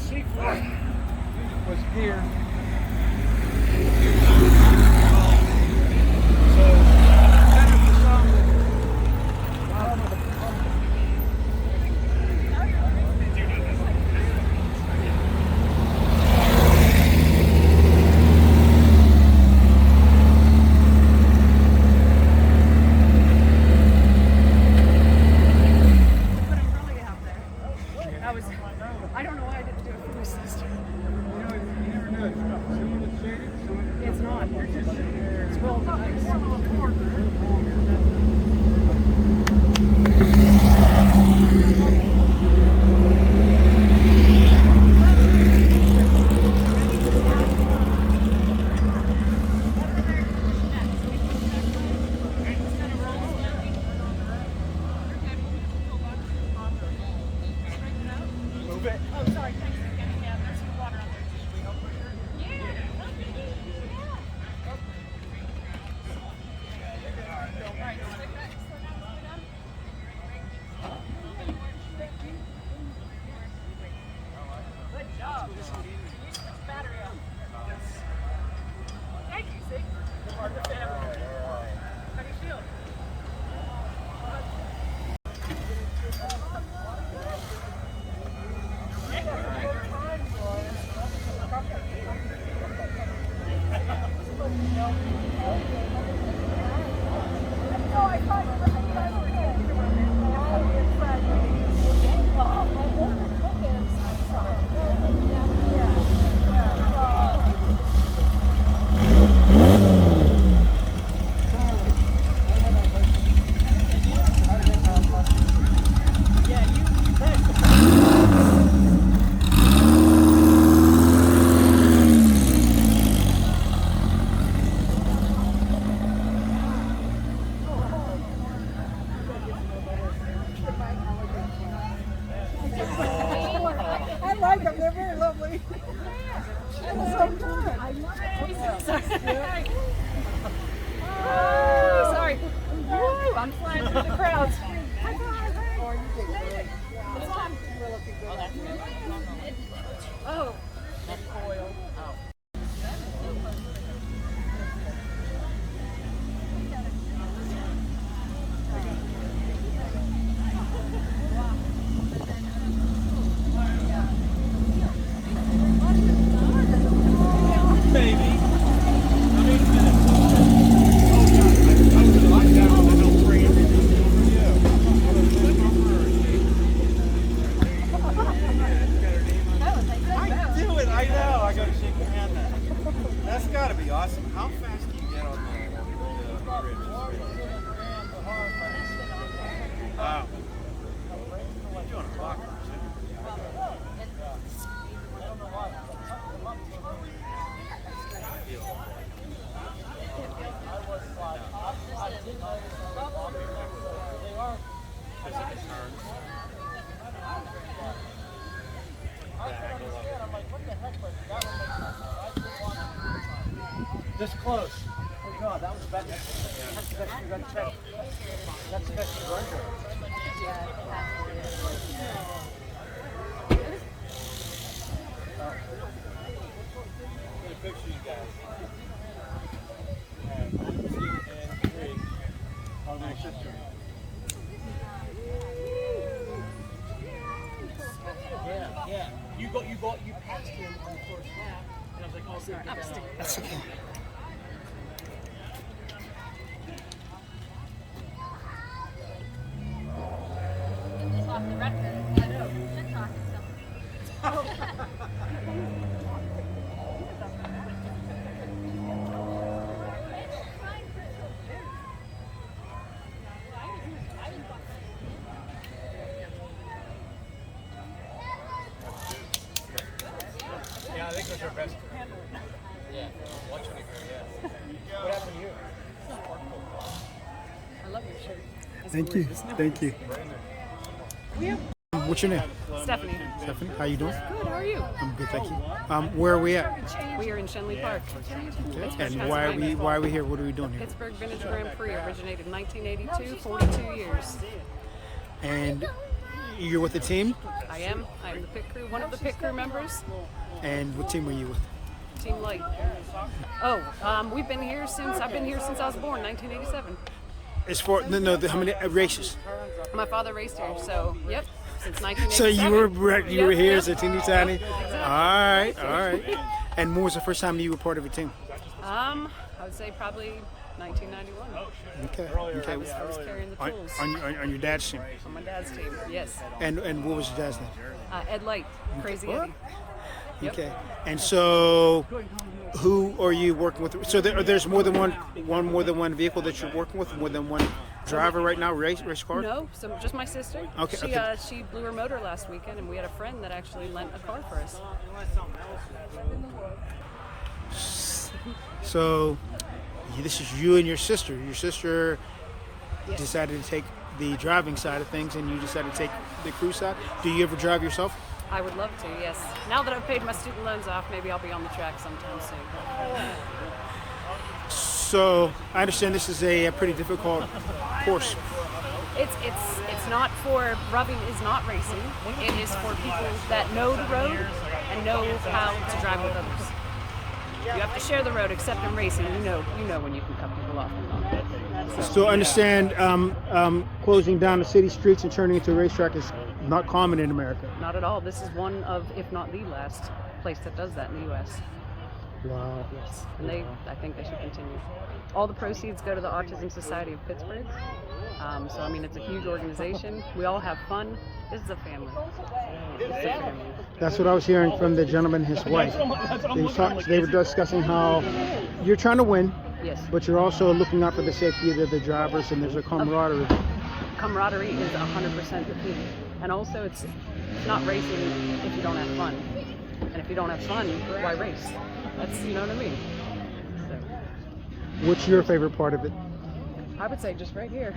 seafloor was geared. So, kind of the song I don't know why I didn't do it for my sister. you never know. Some of it's shaded, some of It's not. It's well nice. Move it. Oh, sorry. Thanks for getting me out. There's some water on there. Yeah. Good job. You switched the battery on. Thank you, see? You're part of the family. How do you feel? I like them. They're very lovely. It's so good. I love it. Sorry. Woo, I'm flying through the crowds. Oh. Baby. I know. I got to shake your hand now. That's got to be awesome. How fast do you get on the bridge? Wow. You're doing a block, this close. Oh God, that was better. That's the best you got to check. That's the best you got to Get a picture, you guys. And 1, 2, and 3. Oh, my sister. Yeah. You passed him on the first lap, and I was like, oh, sorry. That's okay. Off the record. I know. You're talking Yeah, I think it was her best. Yeah, watching it here, yeah. What happened to you? I love your shirt. Thank you. Thank you. What's your name? Stephanie. Stephanie. How you doing? Good, how are you? I'm good, thank you. Where are we at? We are in Shenley Park. And why are we here? What are we doing here? Pittsburgh Vintage Grand Prix originated in 1982, 42 years. And You're with the team? I am. I'm the pit crew, one of the pit crew members. And what team were you with? Team Light. We've been here since I've been here since I was born, 1987. As for how many races? My father raced here, so yep, since 1987. So you were here as a teeny tiny. Exactly. All right. And when was the first time you were part of a team? I would say probably 1991. Okay. I was carrying the tools On your dad's team. on my dad's team. Yes. And what was your dad's name? Ed Light, Crazy What? Eddie. Yep. Okay. And so, who are you working with? So there's more than one vehicle that you're working with, more than one driver right now, race car? No, so just my sister. Okay, She blew her motor last weekend, and we had a friend that actually lent a car for us. So, this is you and your sister. Your sister Yes. decided to take the driving side of things, and you decided to take the crew side. Do you ever drive yourself? I would love to, yes. Now that I've paid my student loans off, maybe I'll be on the track sometime soon. So, I understand this is a pretty difficult course. It's not for rubbing is not racing. It is for people that know the road and know how to drive with others. You have to share the road, except in racing. You know when you can cut people off and not. So, understand closing down the city streets and turning into a racetrack is not common in America. Not at all. This is one of, if not the last place that does that in the U.S. Wow. Yes, and I think they should continue. All the proceeds go to the Autism Society of Pittsburgh. So I mean, it's a huge organization. We all have fun. This is a family. It's a family. That's what I was hearing from the gentleman and his wife. They were discussing how you're trying to win, Yes. but you're also looking out for the safety of the drivers, and there's a camaraderie. Camaraderie is 100% the key. And also, it's not racing if you don't have fun. And if you don't have fun, why race? That's, you know what I mean? So, What's your favorite part of it, I would say just right here.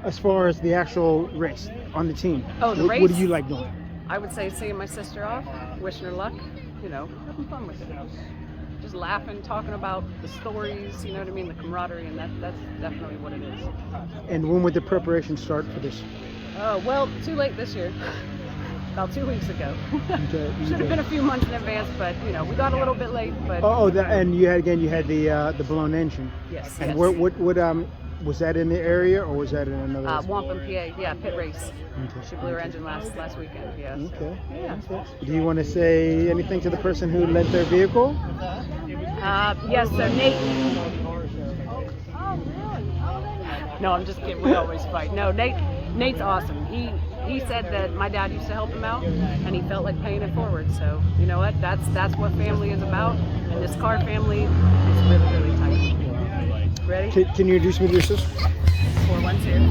as far as the actual race on the team? Oh, the What race? do you like doing? I would say seeing my sister off, wishing her luck, having fun with it. Just laughing, talking about the stories, you know what I mean, the camaraderie, and that's definitely what it is. And when would the preparation start for this? Oh, well, too late this year. About 2 weeks ago. Okay, Should have been a few months in advance, but we got a little bit late. But and you had the blown engine. yes. And yes. what was that in the area, or was that in another? Wampum, PA. Yeah, pit race. Okay. She blew her engine last weekend. Yes. Okay. Yeah. Do you want to say anything to the person who lent their vehicle? Yes. So Nate. No, I'm just kidding. We always fight. No, Nate's awesome. He said that my dad used to help him out, and he felt like paying it forward. So you know what? That's what family is about, and this car family is really, really tight. Ready? Can you introduce me to your sister? 412.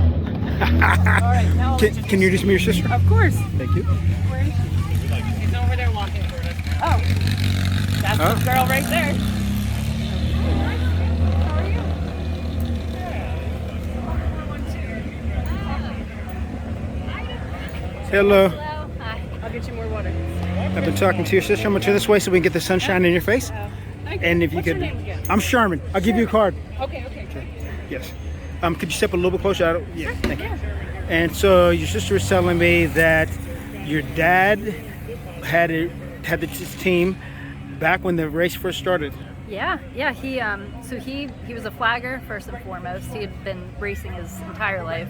All right, now. Can you introduce me to your sister? Of course. Thank you. Where is she? She's over there walking toward us. Oh, that's the girl right there. How are you? Hello. Hi. I'll get you more water. I've been talking to your sister. I'm gonna turn this way so we can get the sunshine in your face. Thank And if you What's could, your name again? I'm Sherman. I'll give you a card. Okay. Yes. Could you step a little bit closer? Yeah. Thank you. And so your sister was telling me that your dad had this team back when the race first started. Yeah. He was a flagger first and foremost. He had been racing his entire life,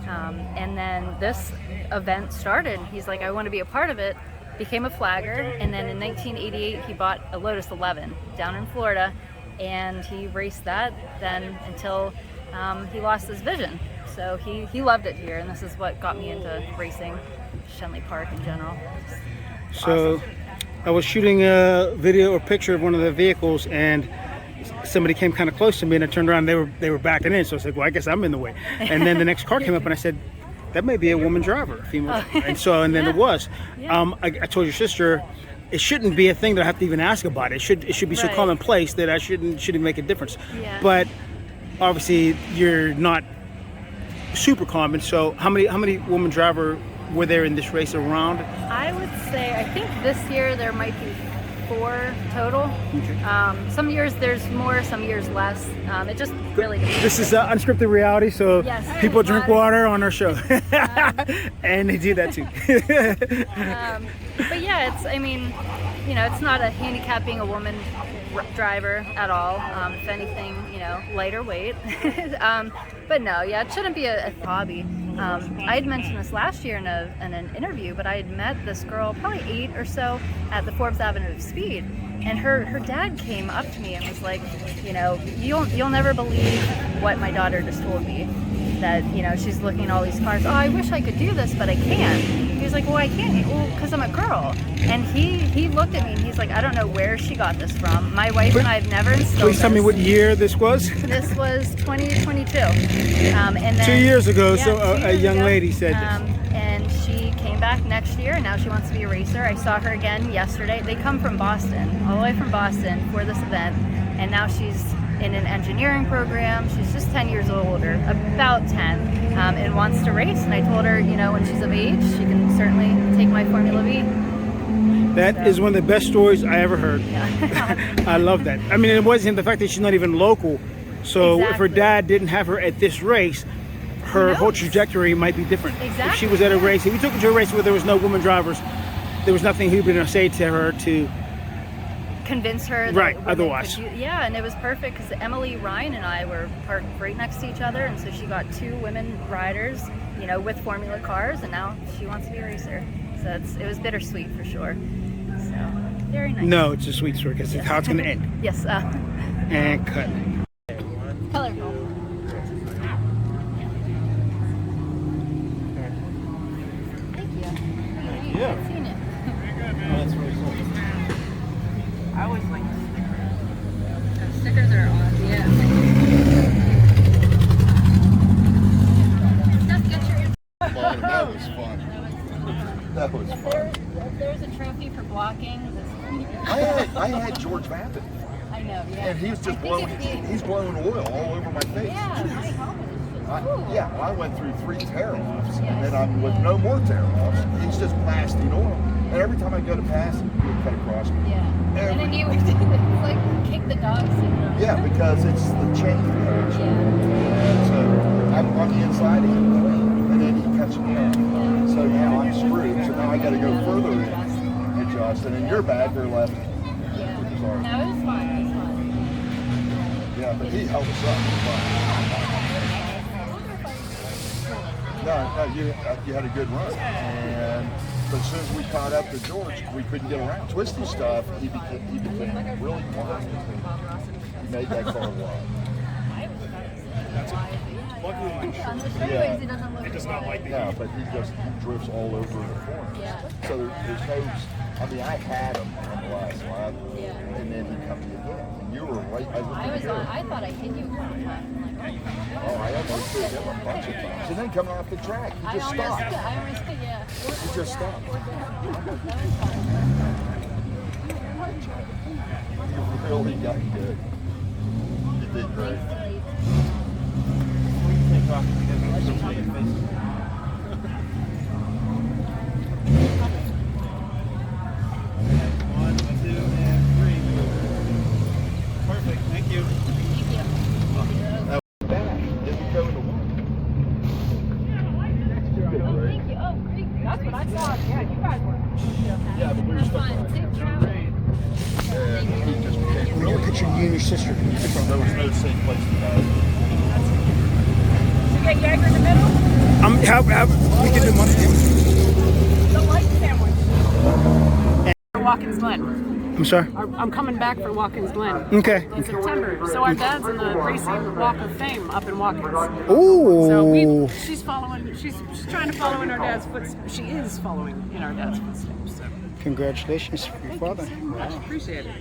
and then this event started. He's like, I want to be a part of it. Became a flagger, and then in 1988 he bought a Lotus 11 down in Florida, and he raced that then until he lost his vision. So he loved it here, and this is what got me into racing, Shenley Park in general. So Awesome. I was shooting a video or picture of one of the vehicles, and somebody came kind of close to me, and I turned around, they were backing in. So I was like, well, I guess I'm in the way. And then the next car came up, and I said, that may be a woman driver, a female. And then it was. I told your sister, it shouldn't be a thing that I have to even ask about. It should be so Right. commonplace that I shouldn't make a difference. Yeah. But obviously, you're not super common. So how many women driver were there in this race around? I would say, I think this year there might be 4 total. Some years there's more, some years less. It just really depends. This is unscripted reality, so Yes. people drink water on our show, and they do that too. But yeah, it's, I mean, you know, it's not a handicap being a woman driver at all. If anything, you know, lighter weight. But no, yeah, it shouldn't be a hobby. I had mentioned this last year in an interview, but I had met this girl, probably 8 or so, at the Forbes Avenue of Speed. And her dad came up to me and was like, you know, you'll never believe what my daughter just told me. That, you know, she's looking at all these cars. Oh, I wish I could do this, but I can't. He was like, well, I can't. Well, because I'm a girl. And he looked at me and he's like, I don't know where she got this from. My wife and I have never instilled Please tell me what year this was. This was 2022. And then, 2 years ago, yeah, so 2 a years young ago. lady said this. And she came back next year, and now she wants to be a racer. I saw her again yesterday. They come from Boston, all the way from Boston for this event, and now she's in an engineering program. She's just 10 years older, about 10, and wants to race. And I told her, you know, when she's of age, she can certainly take my Formula V. That is one of the best stories I ever heard. Yeah. I love that. I mean, it wasn't the fact that she's not even local. So if her Exactly. dad didn't have her at this race, her whole trajectory might be different. If she was at a race, if we took her to a race where there was no women drivers, there was nothing he was going to say to her to convince her that Right, women otherwise. could yeah, and it was perfect because Emily Ryan and I were parked right next to each other, and so she got 2 women riders, you know, with Formula cars, and now she wants to be a racer. So it was bittersweet for sure. So very nice. No, it's a sweet story because it's how it's going to end. Yes. And cut. Colorful. Thank you. Yeah. I've seen it. That's really cool. I always like stickers. Stickers are awesome. Yeah. Fun. That was fun. That was fun. There's a trophy for blocking. I had George Vapid, I know. Yeah. and he was just blowing. He's blowing oil all over my face. Yeah, my helmet is cool. Well, I went through 3 tear-offs, and then I'm with no more tear-offs. He's just blasting oil, and every time I go to pass, he would cut across me. Yeah. Every- And then you would like kick the dog syndrome. Yeah, because it's the chain reaction. Yeah. So I'm on the inside, he's clean, and then he cuts me off. So now I'm screwed. So now I got to go further in, adjust, and in your bag they're left. Yeah. Sorry. No, it was fun. It was fun. Yeah, but he held us up. It was fun. No, you had a good run. And but as soon as we caught up to George, we couldn't get around. Twisty stuff, he became really quiet. He made that car wild. On the straightaways, he doesn't look. It does not like Yeah, but he drifts all over the corners. Yeah. So there's no. I mean, I had him on the last lap, Yeah. and then he come to you again. And you were right. I thought I hit you one time. Oh, I almost hit him a bunch of times. And then coming off the track, he just stopped. I almost, yeah. He just stopped. You really got good. You did great. Take off because I should tell your face. One, two, and 3. Perfect. Thank you. Back. Didn't go into one. Thank you. Oh, great. That's what I thought. Yeah, you guys were. Yeah, but we were Have stuck fun. behind. Safe travel. And he just became We got a really picture of you and your sister. There was no safe place to go. You get Jaeger in the middle? We can do one. The light sandwich. Watkins Glen. I'm sorry. I'm coming back for Watkins Glen Okay. in September. So our dad's in the Racing Walk of Fame up in Watkins. Ooh. So she's following. She's trying to follow in our dad's footsteps. She is following in our dad's footsteps. So Congratulations for your father. thank you so much. Appreciate it.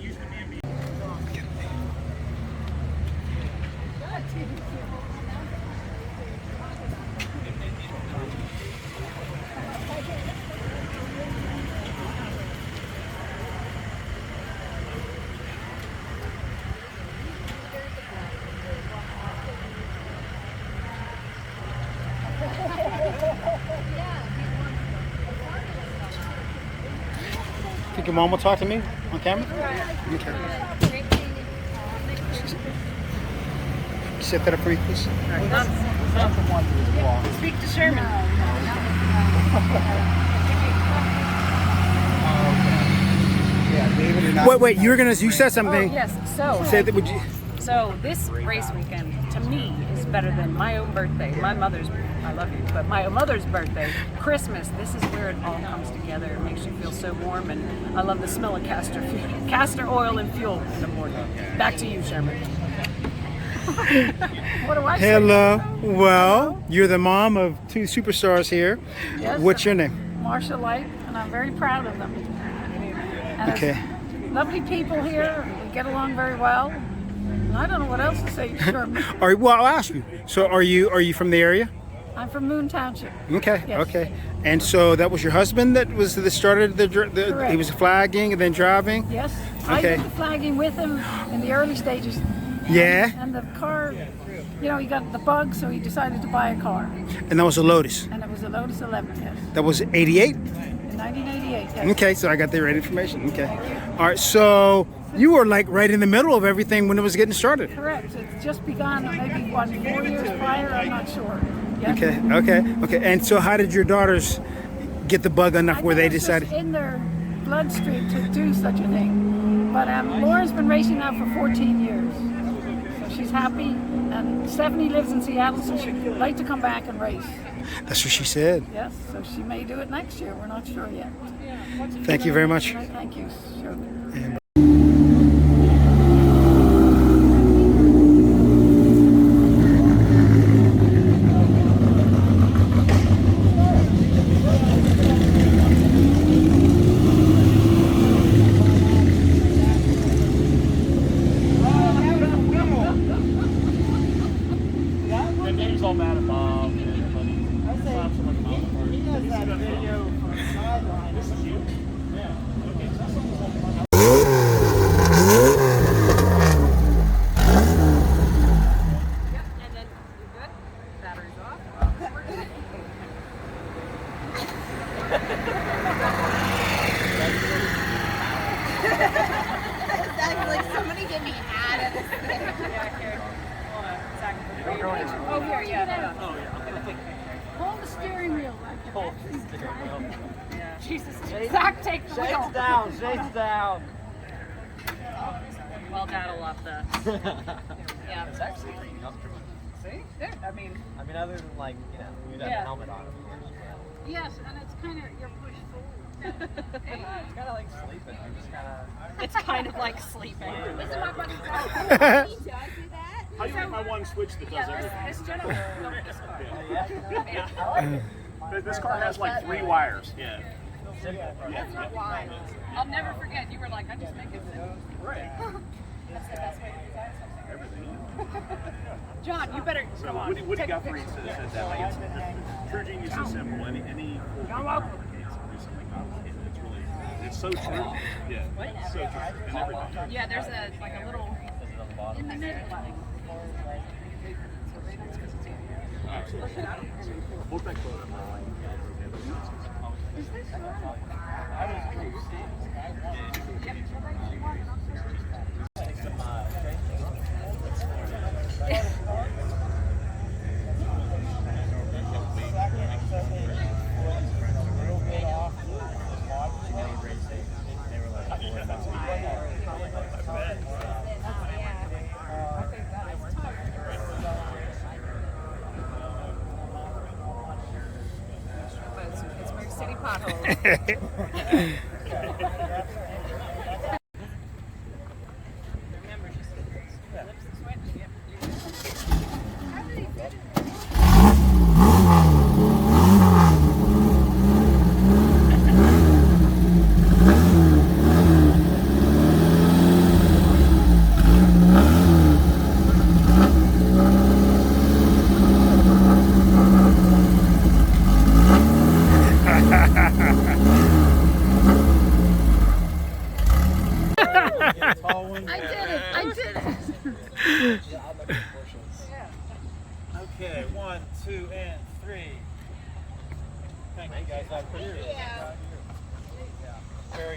Think your mom will talk to me on camera? Okay. Set that up for me, please. Speak to Sherman. Wait, you said something. Oh, yes. So, Say that, would you? so this race weekend to me is better than my own birthday, my mother's. I love you, but my mother's birthday, Christmas. This is where it all comes together. It makes you feel so warm, and I love the smell of castor oil and fuel in the morning. Back to you, Sherman. What do I say? Hello. Well, you're the mom of two superstars here. Yes, What's your name? Marcia Light, and I'm very proud of them. And Okay. it's lovely people here. We get along very well. And I don't know what else to say, Sherman. All right. Well, I'll ask you. So, are you from the area? I'm from Moon Township. Okay. Yes. Okay. And so that was your husband that started the Correct. he was flagging and then driving. Yes. Okay. I did the flagging with him in the early stages. Yeah. And the car, he got the bug, so he decided to buy a car. And that was a Lotus. And it was a Lotus 11, yes. That was 88. In 1988, yes. Okay. So I got the right information. Okay. All right. So you were like right in the middle of everything when it was getting started. Correct. It's just begun, maybe 4 years prior, I'm not sure. Yes. Okay. And so how did your daughters get the bug enough I where think they it's just decided? in their bloodstream to do such a thing. But Lauren's been racing now for 14 years. So she's happy. And Stephanie lives in Seattle, so she'd like to come back and race. That's what she said. Yes, so she may do it next year. We're not sure yet. Thank you very much. Thank you, Shirley. The name's all bad at Bob. He has that video from the sideline. This is you? Yeah. Okay, so that's And then you good? Batteries off. That's like somebody give me an ad of this thing. Oh, here, yeah. Hold the steering wheel. Jesus. Zach, take the wheel. Shade's down. Shade's down. Well, that'll off the. Yeah. It's actually pretty comfortable. See? There. I mean, other than like, you'd have Yeah. a helmet on, of course. Yes, and it's kind of, you're pushed forward. It's kind of like sleeping. You just kind of. it's kind of like sleeping. This is my buddy. Did I see that? How do you like my one switch that does everything? This gentleman built this car. This car has like 3 wires. Yeah. I'll never forget. You were like, I just make it simple. Right. That's the best way to design something. Everything. John, you better So come on. what do you take a got for you picture. to set that? Like it's True Genius is simple. Any full complicates do something complicated. It's really, it's so true. Yeah. It's so true. And everything. Yeah, there's a little in the middle. Absolutely. Hold that quote up. It's Pittsburgh City potholes. Remember, just flips the switch. Yep.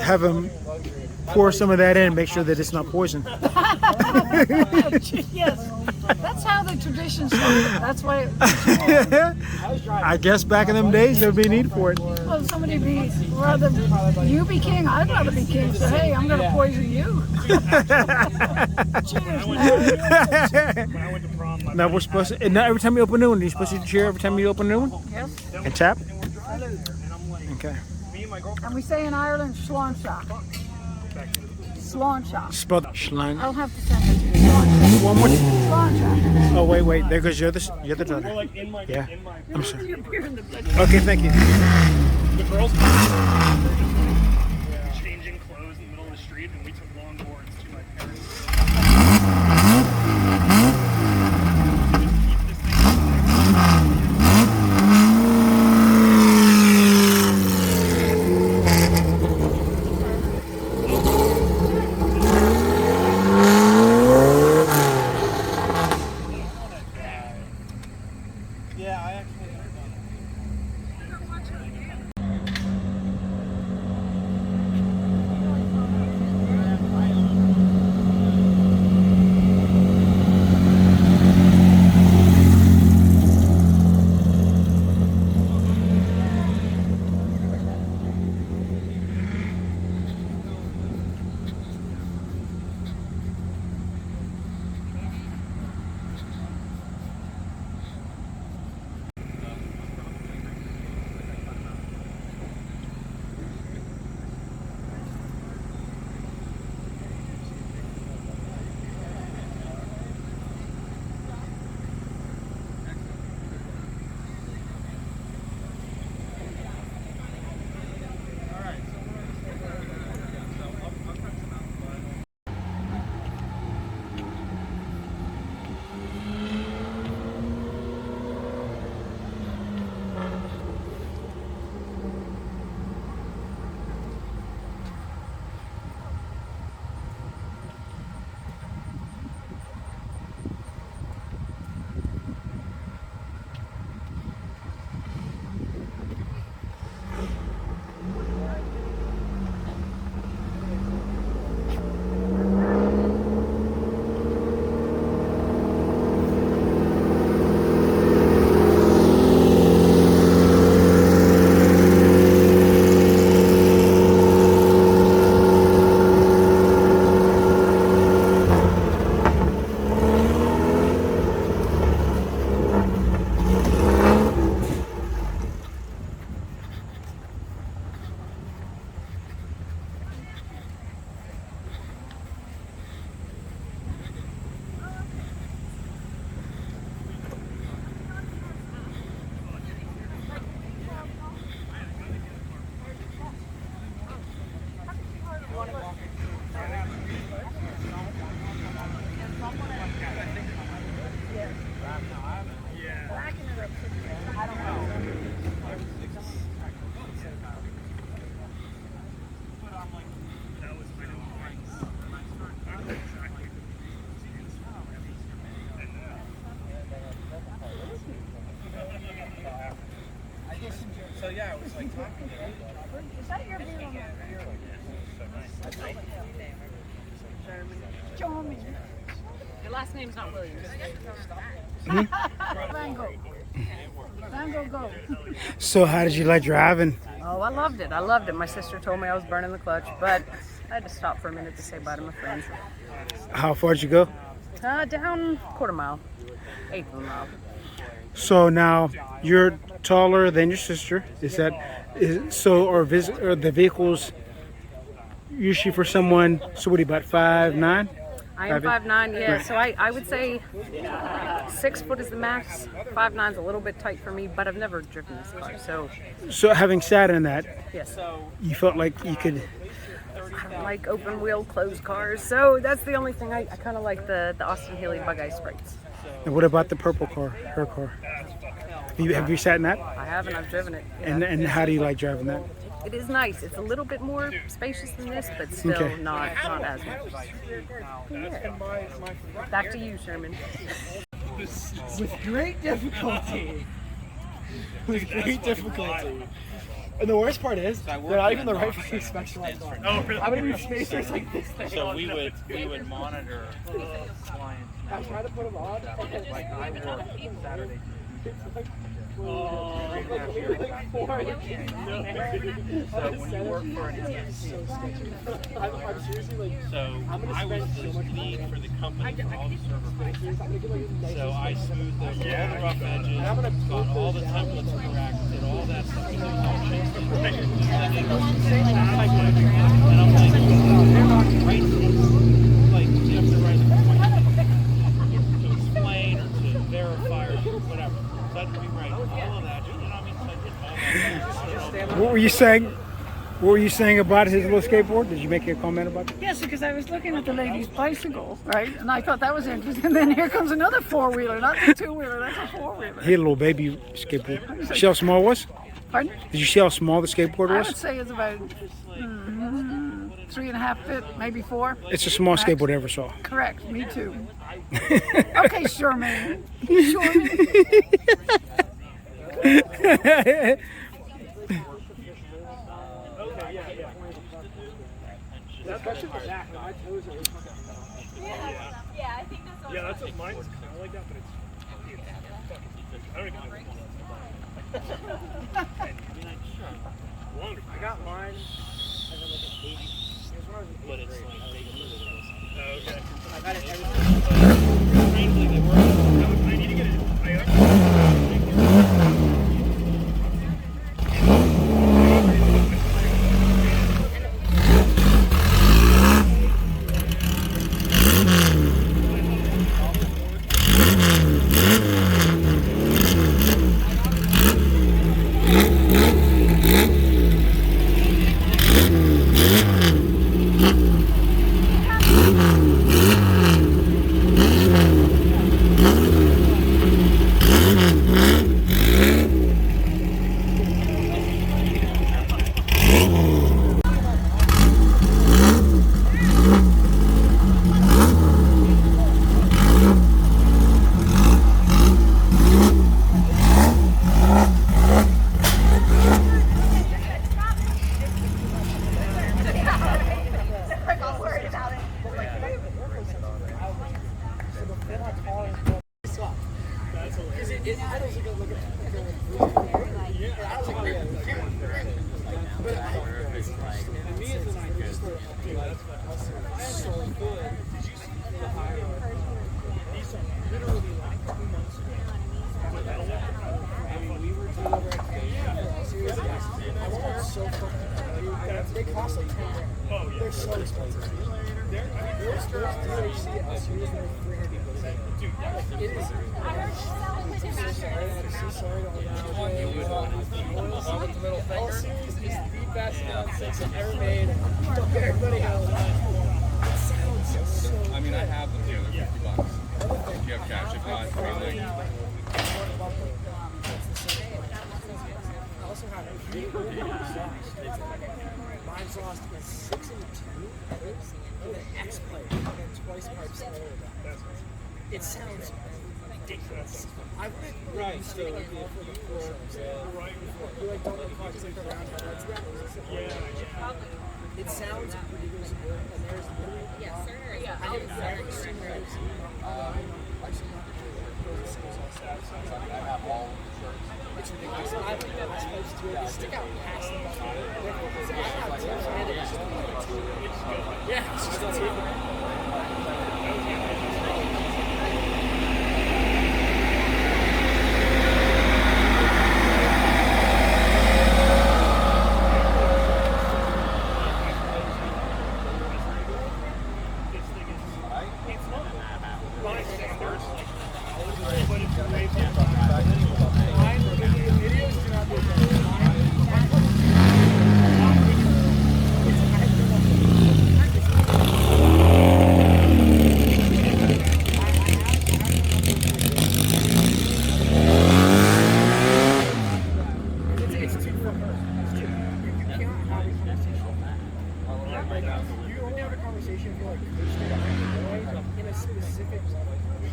have them pour some of that in, make sure that it's not poison. Yes, that's how the tradition started. That's why. I guess back in them days there'd be a need for it. Well, somebody be rather you be king. I'd rather be king. So hey, I'm going to poison you. Cheers, man. When I went to prom, my Now we're supposed to. And now every time you open a new one, you're supposed to cheer every time you open a new one Yes. and tap. and I'm like, Okay. me and my girlfriend. And we say in Ireland, sláinte. Sláinte. Spell schlein. I'll have to send it to you. Sláinte. One more. Sláinte. Oh wait. There goes you're the We're daughter. like in my, Yeah. in my, I'm sorry. Okay, thank you. the girls changing clothes in the middle of the street, and we took longboards to my parents. Yeah, I actually. So yeah, I was like talking to her. Is that your view on Charming. Your last name's not Williams. Van Gogh. Van Gogh, go. So how did you like driving? Oh, I loved it. I loved it. My sister told me I was burning the clutch, but I had to stop for a minute to say bye to my friends. How far did you go? Down quarter mile, eighth of a mile. So now you're taller than your sister. Or the vehicles usually for someone? So what are you, about 5'9"? I am 5'9", yeah. Right. So I would say 6 foot is the max. 5'9's a little bit tight for me, but I've never driven this car, so So having sat in that, yes. you felt like you could. I don't like open wheel closed cars, so that's the only thing. I kind of like the Austin Healey Bug-Eye Sprites. And what about the purple car, her car? Have you sat in that? I haven't. I've driven it. Yeah. And how do you like driving that? It is nice. It's a little bit more spacious than this, but still Okay. not as much. Yeah. Back to you, Sherman. With great difficulty. With great difficulty. And the worst part is, So I they're worked not in even a the right non-training fucking specs for my instance car. for Oh, really? I'm gonna need spacers like this thing. So we would monitor clients. I tried to put them on. Like I work Saturday. Oh, So when you work for an agency, I'm seriously like, so I was the lead for the company for all the server packs. So I smoothed over all the rough edges, got all the templates correct, did all that stuff. It was all changed. And I'm like, they're not right. Like you have to write to explain or to verify or whatever. So I had to rewrite all of that. You know what I mean? So I did all that. What were you saying? What were you saying about his little skateboard? Did you make a comment about that? Yes, because I was looking at the lady's bicycle, right? And I thought that was interesting. And then here comes another four-wheeler, not the two-wheeler, that's a four-wheeler. He had a little baby skateboard. See how small it was? Pardon? Did you see how small the skateboard I would was? say it's about 3.5 feet, maybe 4. It's the smallest skateboard I ever saw. Correct, me too. Okay, Sherman. Sherman. especially the back, my toes are really fucking Yeah, I think that's yeah, that's what mine was kind of like that, but it's fucking efficient. I don't even know what longer. I got mine as like an 80. It was when I was in 8th grade. Okay. I got it every Strangely, they were. I need to get it. They cost like $10. They're so expensive. Those dealers see us use them for $300. It is. I'm so sorry to all the series is the best nonsense I've ever made. Everybody else. It sounds so. I mean, I have them here. They're $50. If you have cash, if not, I mean, like. I also have mine's lost in 6 and 2 with an X plate and then twice pipes all of that. It sounds ridiculous. I've been right, so for the forums, you like don't want to stick around for that's it sounds ridiculous and there's literally I have never seen those I've seen I have all the shirts. it's ridiculous. I have like glass pipes too. They stick out past them. Yeah, it's just a tube.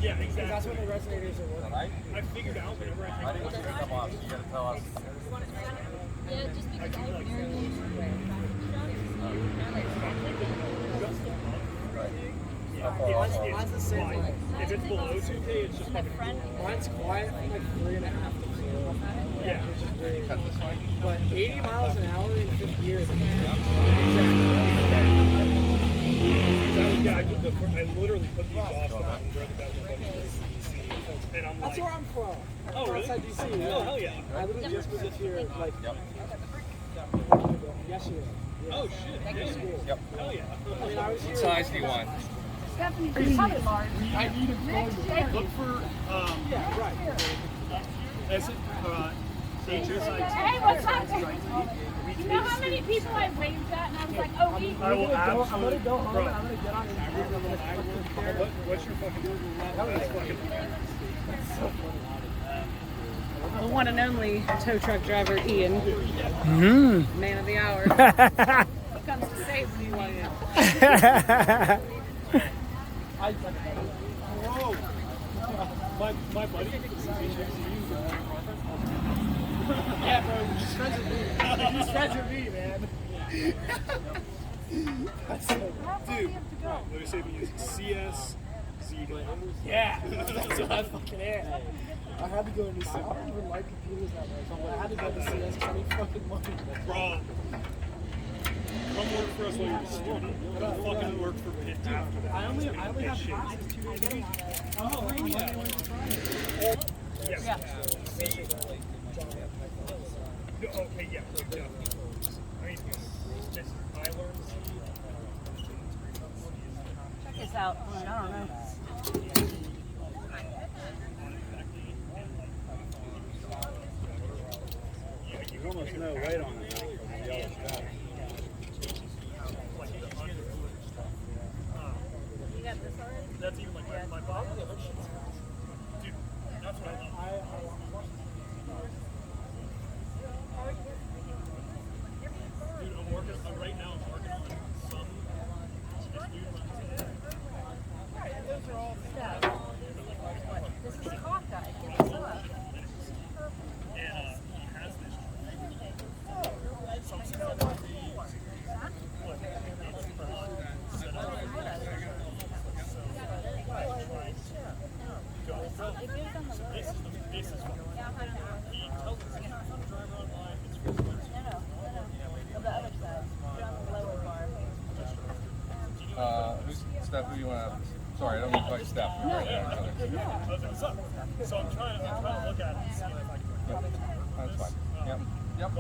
Yeah, exactly. That's what the resonators are working. I figured out whenever I I didn't pick them up, so you gotta tell us. Yeah, just because I have very Mine's the same way. If it's below 2K, it's just fucking Mine's quiet for like 3.5 to 0. yeah. Which is really, but 80 miles an hour in 5th gear is I literally put these off on and drove about the bunch of and I'm That's like, where I'm from. oh really? Outside DC. Oh hell yeah. I literally just moved here like yesterday. Yeah. Oh shit. Yeah. Yep. Hell yeah. I mean, I was here. What size do you want? Stephanie, you're probably large. I need a phone. Look for Yeah, right. as it HSI. Hey, what's up? You know how many people I waved at and I was like, oh, we. I will I'm gonna absolutely. go home Bro, and I'm gonna get on Instagram. I'm gonna fucking share. what's your fucking? That's fucking. The one and only tow truck driver, Ian, man of the hour. He comes to save when you want it. Bro, my buddy. Yeah, bro, he's friends with me. He's friends with me, man. Dude, let me say if you use CS, Z. Yeah, that's what I fucking had. I had to go to CS. I don't even like computers that much, but I had to go to CS because I need fucking money. Bro, come work for us while you're a student. Don't fucking work for Pitt after that. I only have shit. classes 2 days a week. Oh, yeah. Yeah. No, okay, yeah. I mean, just, I learned Check this out. I don't know. you almost know right on it now from the yellow sky. You got this already? That's even like my bottle. Dude, that's what I love. Dude, right now I'm working on some. Those are all stuff. This is cockeyed. Get this up. And he has this. Some stuff. Who's Steph? Who do you want to? Sorry, I don't mean to call you Steph. What's up? So I'm trying to look at it and see if I can. Yep. That's fine. Yep. Yep.